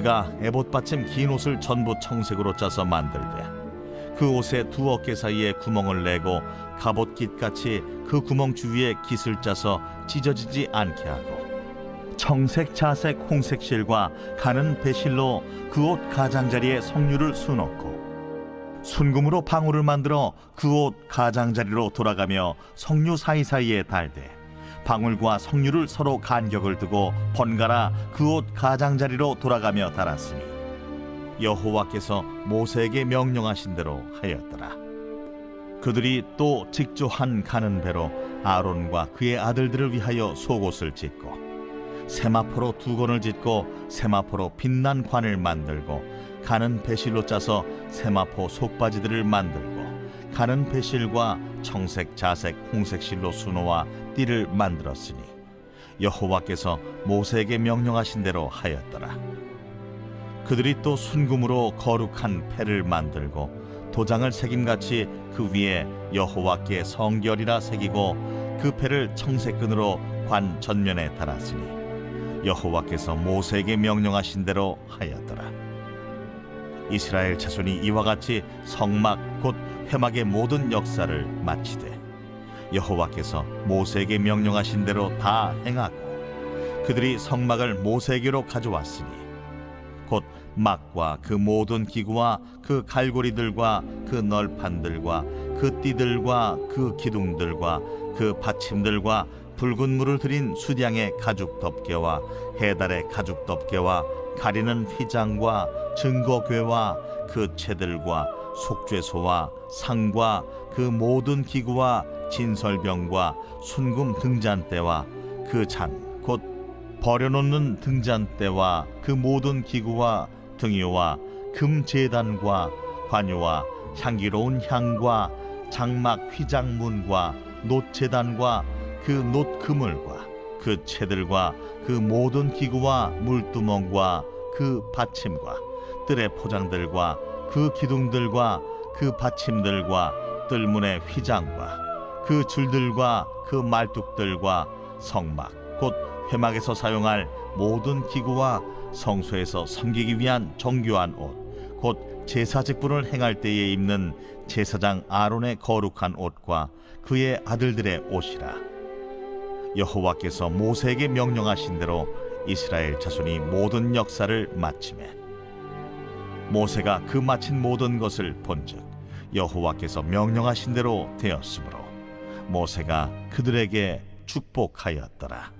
그가 에봇 받침 긴 옷을 전부 청색으로 짜서 만들되 그 옷의 두 어깨 사이에 구멍을 내고 갑옷깃같이 그 구멍 주위에 깃을 짜서 찢어지지 않게 하고 청색, 자색, 홍색 실과 가는 배실로 그 옷 가장자리에 성류를 수놓고 순금으로 방울을 만들어 그 옷 가장자리로 돌아가며 성류 사이사이에 달되 방울과 성류를 서로 간격을 두고 번갈아 그 옷 가장자리로 돌아가며 달았으니 여호와께서 모세에게 명령하신 대로 하였더라. 그들이 또 직조한 가는 배로 아론과 그의 아들들을 위하여 속옷을 짓고 세마포로 두건을 짓고 세마포로 빛난 관을 만들고 가는 배실로 짜서 세마포 속바지들을 만들고 가는 배실과 청색, 자색, 홍색 실로 수놓아 띠를 만들었으니 여호와께서 모세에게 명령하신 대로 하였더라. 그들이 또 순금으로 거룩한 패를 만들고 도장을 새김같이 그 위에 여호와께 성결이라 새기고 그 패를 청색끈으로 관 전면에 달았으니 여호와께서 모세에게 명령하신 대로 하였더라. 이스라엘 자손이 이와 같이 성막 곧 회막의 모든 역사를 마치되 여호와께서 모세에게 명령하신 대로 다 행하고 그들이 성막을 모세에게로 가져왔으니 곧 막과 그 모든 기구와 그 갈고리들과 그 널판들과 그 띠들과 그 기둥들과 그 받침들과 붉은 물을 들인 수량의 가죽 덮개와 해달의 가죽 덮개와 가리는 휘장과 증거궤와 그 채들과 속죄소와 상과 그 모든 기구와 진설병과 순금 등잔대와 그 장 곧 버려놓는 등잔대와 그 모든 기구와 등유와 금제단과 관유와 향기로운 향과 장막 휘장문과 놋제단과 그 놋그물과 그 채들과 그 모든 기구와 물두멍과 그 받침과 뜰의 포장들과 그 기둥들과 그 받침들과 뜰문의 휘장과 그 줄들과 그 말뚝들과 성막 곧 회막에서 사용할 모든 기구와 성소에서 섬기기 위한 정교한 옷 곧 제사 직분을 행할 때에 입는 제사장 아론의 거룩한 옷과 그의 아들들의 옷이라. 여호와께서 모세에게 명령하신 대로 이스라엘 자손이 모든 역사를 마치매 모세가 그 마친 모든 것을 본즉 여호와께서 명령하신 대로 되었으므로 모세가 그들에게 축복하였더라.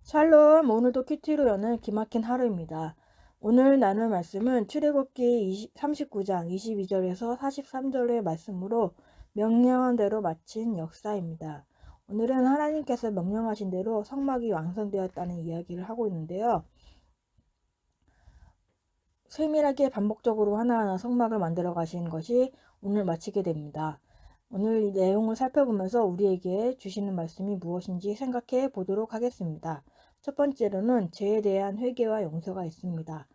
샬롬, 오늘도 큐티로 여는 기막힌 하루입니다. 오늘 나눌 말씀은 출애굽기 39장 22절에서 43절의 말씀으로 명령한 대로 마친 역사입니다. 오늘은 하나님께서 명령하신 대로 성막이 완성되었다는 이야기를 하고 있는데요. 세밀하게 반복적으로 하나하나 성막을 만들어 가신 것이 오늘 마치게 됩니다. 오늘 이 내용을 살펴보면서 우리에게 주시는 말씀이 무엇인지 생각해 보도록 하겠습니다. 첫 번째로는 죄에 대한 회개와 용서가 있습니다.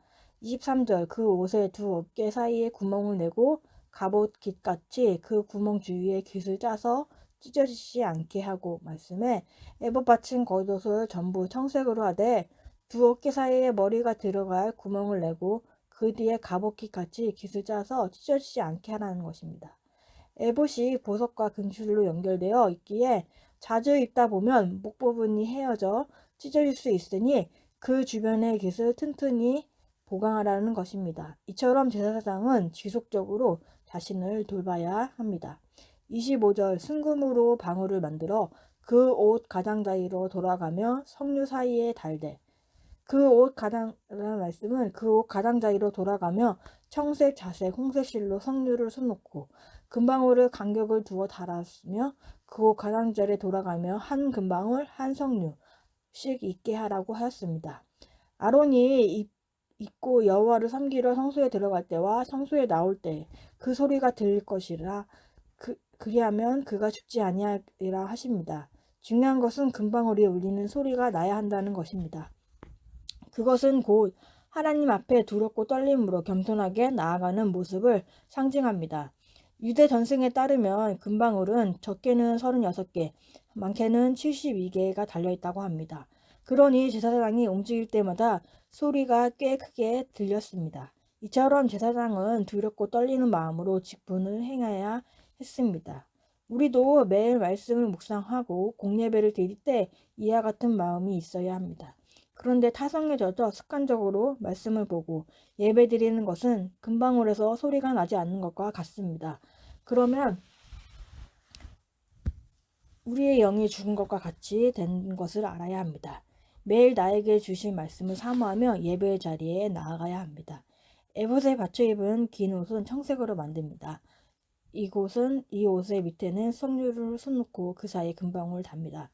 23절 그 옷의 두 어깨 사이에 구멍을 내고 갑옷 깃같이 그 구멍 주위에 깃을 짜서 찢어지지 않게 하고 말씀에 에봇 받침 겉옷을 전부 청색으로 하되 두 어깨 사이에 머리가 들어갈 구멍을 내고 그 뒤에 갑옷 깃같이 깃을 짜서 찢어지지 않게 하라는 것입니다. 에봇이 보석과 금줄로 연결되어 있기에 자주 입다 보면 목 부분이 헤어져 찢어질 수 있으니 그 주변의 깃을 튼튼히 보강하라는 것입니다. 이처럼 제사장은 지속적으로 자신을 돌봐야 합니다. 25절 순금으로 방울을 만들어 그 옷 가장자리로 돌아가며 성류 사이에 달되 그 옷 가장이라는 말씀은 그 옷 가장자리로 돌아가며 청색, 자색, 홍색 실로 성류를 수놓고 금방울을 간격을 두어 달았으며 그 옷 가장자리에 돌아가며 한 금방울 한 성류씩 있게 하라고 하였습니다. 아론이 입고 여호와를 섬기러 성소에 들어갈 때와 성소에 나올 때 그 소리가 들릴 것이라 그리하면 그가 죽지 아니하리라 하십니다. 중요한 것은 금방울이 울리는 소리가 나야 한다는 것입니다. 그것은 곧 하나님 앞에 두렵고 떨림으로 겸손하게 나아가는 모습을 상징합니다. 유대 전승에 따르면 금방울은 적게는 36개, 많게는 72개가 달려있다고 합니다. 그러니 제사장이 움직일 때마다 소리가 꽤 크게 들렸습니다. 이처럼 제사장은 두렵고 떨리는 마음으로 직분을 행해야 했습니다. 우리도 매일 말씀을 묵상하고 공예배를 드릴 때 이와 같은 마음이 있어야 합니다. 그런데 타성에 젖어 습관적으로 말씀을 보고 예배 드리는 것은 금방울에서 소리가 나지 않는 것과 같습니다. 그러면 우리의 영이 죽은 것과 같이 된 것을 알아야 합니다. 매일 나에게 주신 말씀을 사모하며 예배의 자리에 나아가야 합니다. 에봇에 받쳐 입은 긴 옷은 청색으로 만듭니다. 이 옷의 밑에는 성류를 손놓고 그 사이에 금방울을 답니다.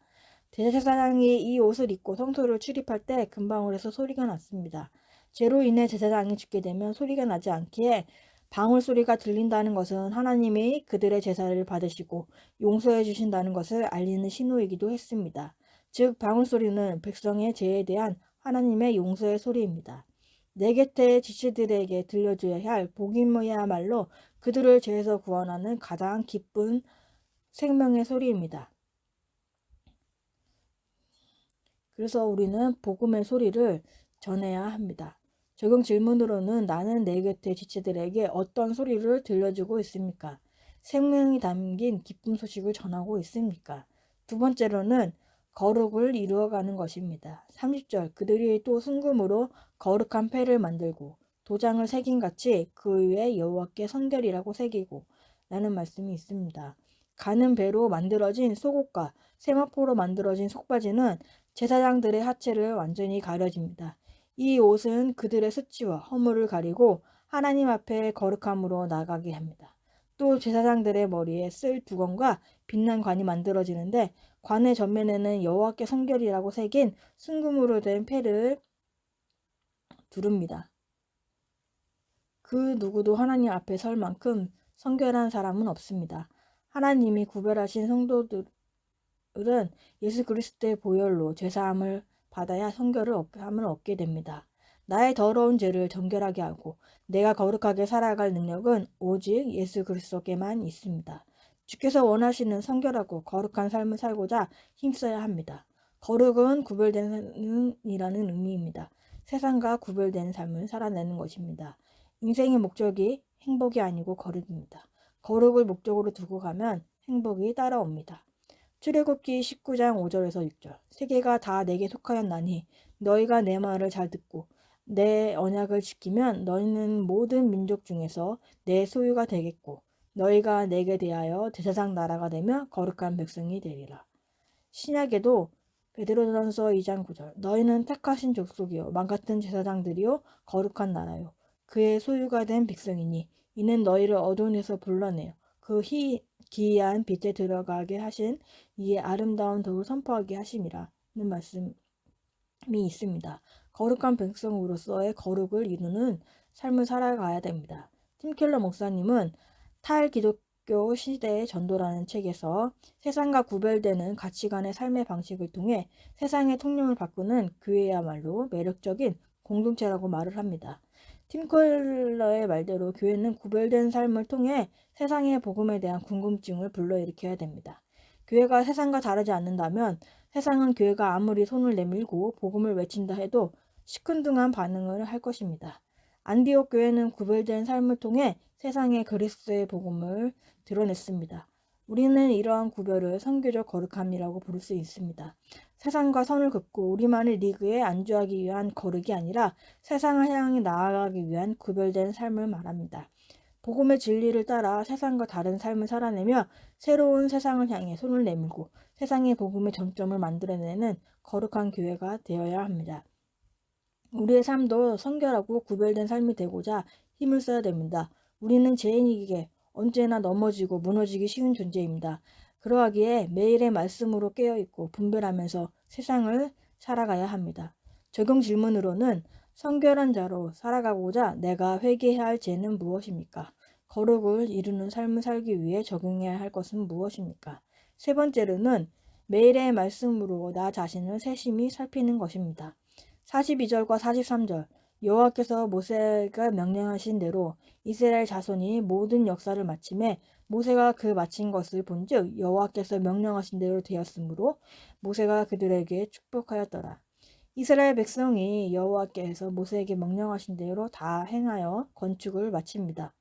제사장이 이 옷을 입고 성소를 출입할 때 금방울에서 소리가 났습니다. 죄로 인해 제사장이 죽게 되면 소리가 나지 않기에 방울 소리가 들린다는 것은 하나님이 그들의 제사를 받으시고 용서해 주신다는 것을 알리는 신호이기도 했습니다. 즉 방울 소리는 백성의 죄에 대한 하나님의 용서의 소리입니다. 내 곁에 지체들에게 들려줘야 할 복음이야말로 그들을 죄에서 구원하는 가장 기쁜 생명의 소리입니다. 그래서 우리는 복음의 소리를 전해야 합니다. 적용 질문으로는 나는 내 곁의 지체들에게 어떤 소리를 들려주고 있습니까? 생명이 담긴 기쁨 소식을 전하고 있습니까? 두 번째로는 거룩을 이루어가는 것입니다. 30절 그들이 또 순금으로 거룩한 패를 만들고 도장을 새긴 같이 그 위에 여호와께 성결이라고 새기고 라는 말씀이 있습니다. 가는 배로 만들어진 속옷과 세마포로 만들어진 속바지는 제사장들의 하체를 완전히 가려집니다. 이 옷은 그들의 수치와 허물을 가리고 하나님 앞에 거룩함으로 나가게 합니다. 또 제사장들의 머리에 쓸 두건과 빛난 관이 만들어지는데 관의 전면에는 여호와께 성결이라고 새긴 순금으로 된 패를 두릅니다. 그 누구도 하나님 앞에 설 만큼 성결한 사람은 없습니다. 하나님이 구별하신 성도들은 예수 그리스도의 보혈로 죄사함을 받아야 성결함을 얻게 됩니다. 나의 더러운 죄를 정결하게 하고 내가 거룩하게 살아갈 능력은 오직 예수 그리스도께만 있습니다. 주께서 원하시는 성결하고 거룩한 삶을 살고자 힘써야 합니다. 거룩은 구별되는 이라는 의미입니다. 세상과 구별된 삶을 살아내는 것입니다. 인생의 목적이 행복이 아니고 거룩입니다. 거룩을 목적으로 두고 가면 행복이 따라옵니다. 출애굽기 19장 5절에서 6절 세계가 다 내게 속하였나니 너희가 내 말을 잘 듣고 내 언약을 지키면 너희는 모든 민족 중에서 내 소유가 되겠고 너희가 내게 대하여 제사장 나라가 되며 거룩한 백성이 되리라. 신약에도 베드로전서 2장 9절 너희는 택하신 족속이요 망같은 제사장들이요 거룩한 나라요 그의 소유가 된 백성이니 이는 너희를 어두운에서 불러내어 그 기이한 빛에 들어가게 하신 이의 아름다운 덕을 선포하게 하심이라는 말씀이 있습니다. 거룩한 백성으로서의 거룩을 이루는 삶을 살아가야 됩니다. 팀켈러 목사님은 탈기독교 시대의 전도라는 책에서 세상과 구별되는 가치관의 삶의 방식을 통해 세상의 통념을 바꾸는 교회야말로 매력적인 공동체라고 말을 합니다. 팀켈러의 말대로 교회는 구별된 삶을 통해 세상의 복음에 대한 궁금증을 불러일으켜야 됩니다. 교회가 세상과 다르지 않는다면 세상은 교회가 아무리 손을 내밀고 복음을 외친다 해도 시큰둥한 반응을 할 것입니다. 안디옥 교회는 구별된 삶을 통해 세상에 그리스도의 복음을 드러냈습니다. 우리는 이러한 구별을 선교적 거룩함이라고 부를 수 있습니다. 세상과 선을 긋고 우리만의 리그에 안주하기 위한 거룩이 아니라 세상을 향해 나아가기 위한 구별된 삶을 말합니다. 복음의 진리를 따라 세상과 다른 삶을 살아내며 새로운 세상을 향해 손을 내밀고 세상의 복음의 정점을 만들어내는 거룩한 교회가 되어야 합니다. 우리의 삶도 성결하고 구별된 삶이 되고자 힘을 써야 됩니다. 우리는 죄인이기에 언제나 넘어지고 무너지기 쉬운 존재입니다. 그러하기에 매일의 말씀으로 깨어있고 분별하면서 세상을 살아가야 합니다. 적용 질문으로는 성결한 자로 살아가고자 내가 회개해야 할 죄는 무엇입니까? 거룩을 이루는 삶을 살기 위해 적용해야 할 것은 무엇입니까? 세 번째로는 매일의 말씀으로 나 자신을 세심히 살피는 것입니다. 42절과 43절 여호와께서 모세가 명령하신 대로 이스라엘 자손이 모든 역사를 마침에 모세가 그 마친 것을 본즉 여호와께서 명령하신 대로 되었으므로 모세가 그들에게 축복하였더라. 이스라엘 백성이 여호와께서 모세에게 명령하신 대로 다 행하여 건축을 마칩니다.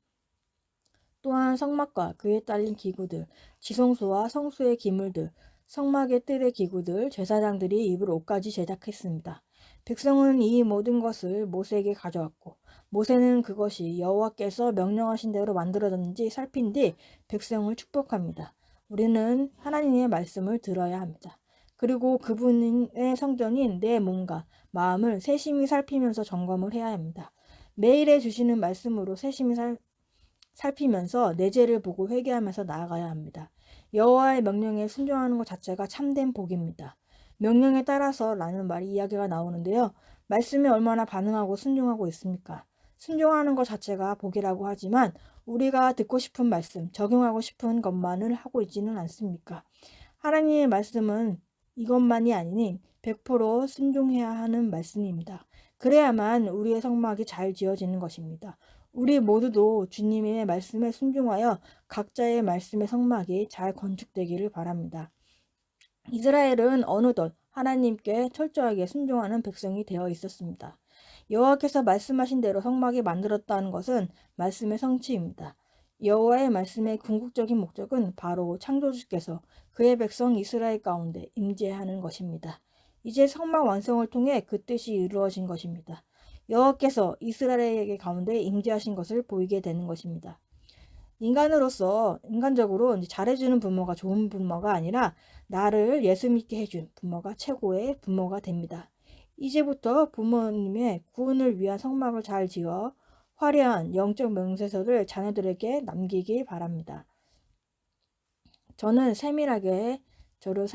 또한 성막과 그에 딸린 기구들, 지성소와 성소의 기물들, 성막의 뜰의 기구들, 제사장들이 입을 옷까지 제작했습니다. 백성은 이 모든 것을 모세에게 가져왔고 모세는 그것이 여호와께서 명령하신 대로 만들어졌는지 살핀 뒤 백성을 축복합니다. 우리는 하나님의 말씀을 들어야 합니다. 그리고 그분의 성전인 내 몸과 마음을 세심히 살피면서 점검을 해야 합니다. 매일에 주시는 말씀으로 세심히 살피면서 내 죄를 보고 회개하면서 나아가야 합니다. 여호와의 명령에 순종하는 것 자체가 참된 복입니다. 명령에 따라서 라는 말이 이야기가 나오는데요. 말씀에 얼마나 반응하고 순종하고 있습니까? 순종하는 것 자체가 복이라고 하지만 우리가 듣고 싶은 말씀, 적용하고 싶은 것만을 하고 있지는 않습니까? 하나님의 말씀은 이것만이 아니니 100% 순종해야 하는 말씀입니다. 그래야만 우리의 성막이 잘 지어지는 것입니다. 우리 모두도 주님의 말씀에 순종하여 각자의 말씀의 성막이 잘 건축되기를 바랍니다. 이스라엘은 어느덧 하나님께 철저하게 순종하는 백성이 되어 있었습니다. 여호와께서 말씀하신 대로 성막이 만들었다는 것은 말씀의 성취입니다. 여호와의 말씀의 궁극적인 목적은 바로 창조주께서 그의 백성 이스라엘 가운데 임재하는 것입니다. 이제 성막 완성을 통해 그 뜻이 이루어진 것입니다. 여호와께서 이스라엘에게 가운데 임재하신 것을 보이게 되는 것입니다. 인간적으로 잘해주는 부모가 좋은 부모가 아니라 나를 예수 믿게 해준 부모가 최고의 부모가 됩니다. 이제부터 부모님의 구원을 위한 성막을 잘 지어 화려한 영적 명세서를 자녀들에게 남기기 바랍니다. 저는 세밀하게 저를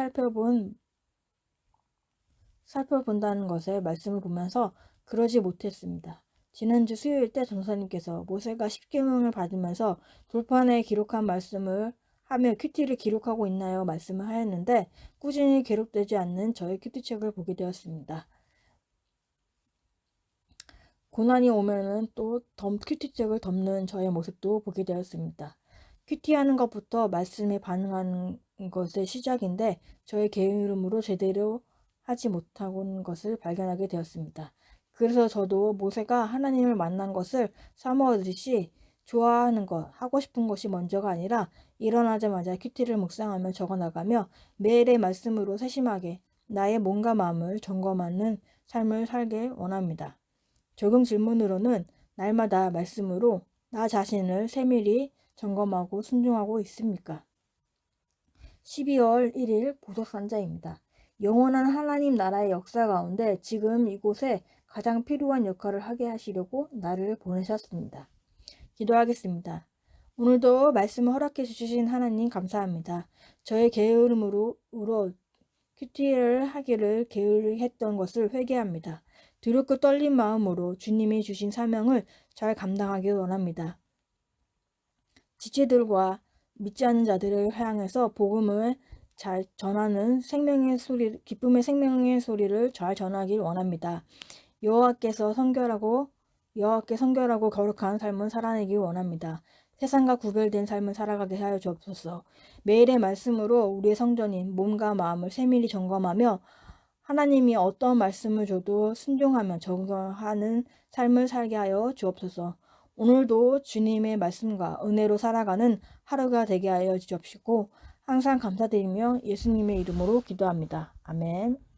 살펴본다는 것에 말씀을 보면서 그러지 못했습니다. 지난주 수요일 때 전사님께서 모세가 10계명을 받으면서 돌판에 기록한 말씀을 하며 큐티를 기록하고 있나요? 말씀을 하였는데 꾸준히 기록되지 않는 저의 큐티책을 보게 되었습니다. 고난이 오면은 또 큐티책을 덮는 저의 모습도 보게 되었습니다. 큐티하는 것부터 말씀에 반응하는 것의 시작인데 저의 게으름으로 제대로 하지 못하는 것을 발견하게 되었습니다. 그래서 저도 모세가 하나님을 만난 것을 사모하듯이 좋아하는 것, 하고 싶은 것이 먼저가 아니라 일어나자마자 큐티를 묵상하며 적어나가며 매일의 말씀으로 세심하게 나의 몸과 마음을 점검하는 삶을 살길 원합니다. 적용 질문으로는 날마다 말씀으로 나 자신을 세밀히 점검하고 순종하고 있습니까? 12월 1일 보석산자입니다. 영원한 하나님 나라의 역사 가운데 지금 이곳에 가장 필요한 역할을 하게 하시려고 나를 보내셨습니다. 기도하겠습니다. 오늘도 말씀을 허락해 주신 하나님 감사합니다. 저의 게으름으로 큐티를 하기를 게을리했던 것을 회개합니다. 두렵고 떨린 마음으로 주님이 주신 사명을 잘 감당하길 원합니다. 지체들과 믿지 않는 자들을 향해서 복음을 잘 전하는 기쁨의 생명의 소리를 잘 전하길 원합니다. 여호와께 성결하고 거룩한 삶을 살아내길 원합니다. 세상과 구별된 삶을 살아가게 하여 주옵소서. 매일의 말씀으로 우리의 성전인 몸과 마음을 세밀히 점검하며 하나님이 어떤 말씀을 줘도 순종하며 적용하는 삶을 살게 하여 주옵소서. 오늘도 주님의 말씀과 은혜로 살아가는 하루가 되게 하여 주옵시고 항상 감사드리며 예수님의 이름으로 기도합니다. 아멘.